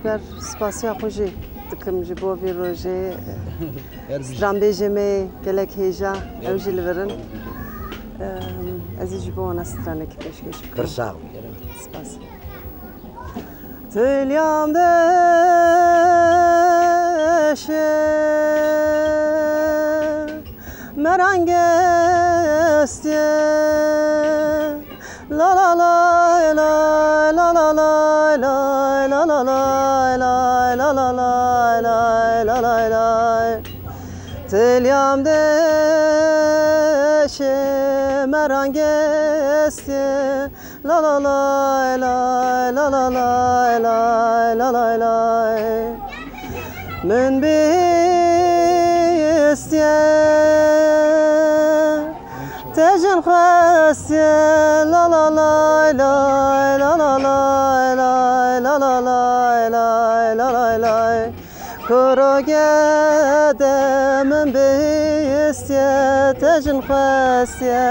ber spasya xwe dikim ji bo vê rojê stranbêjê me gelek hêja ew jî li virin ez ê ji bo wana stranekî pêşkêş bikim. Spas. Telyam deşe merangestiye la la la la la la la la la la la la la la la la la la Telyam deşe merangestiye la la la la la la la la la la la min bîstiye tejin xwestiye la la la la la la la la la la la la la la la kurogede min bîstiye tejin xwestiye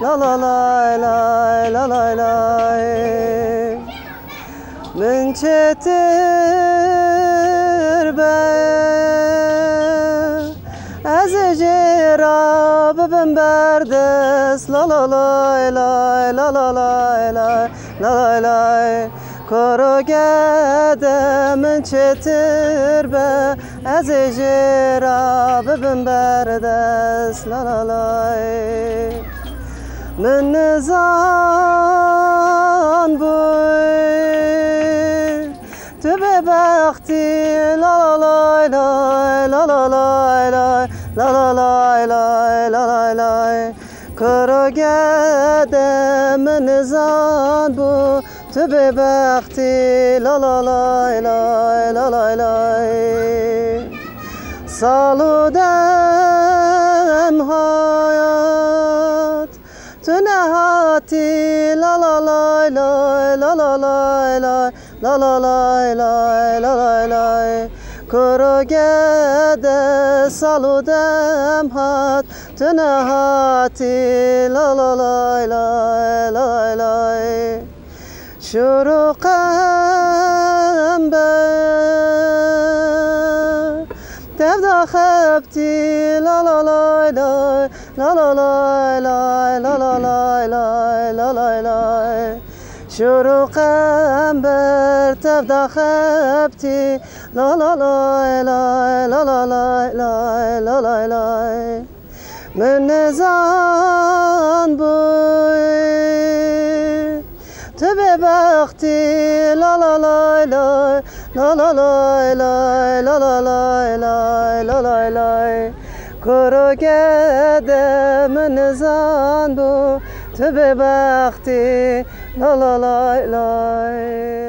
la la la la la la la min çetir be ez ê jê ra bibim berdest la la la la la la la la la la kurogede min çetir be ez ê jê ra bibim berdest la la la من نزان بوی تو به بختی لا لا لا لا لا لا لا لا لا لا لا لا لا کرگده من نزان بو تو به بختی لا لا لا لا لا لا لا سالودم hayat تو نهاتی لا لا لا لا لا لا لا لا لا لا لا لا لا لا کرگده سالودم هات تو نهاتی لا لا لا لا لا لا شروقم به تبدا خبتی لا لا لا لا لا لا لا لا لا لا لا لا لا لا شروقم بر تبدا خبتی لا لا لا لا لا لا لا لا لا لا من نزان بوی تو به بختی لا لا لا لا لا لا لا لا لا لا لا لا لا لا کرگده من نزان بو تو به بختی لا لا لا لا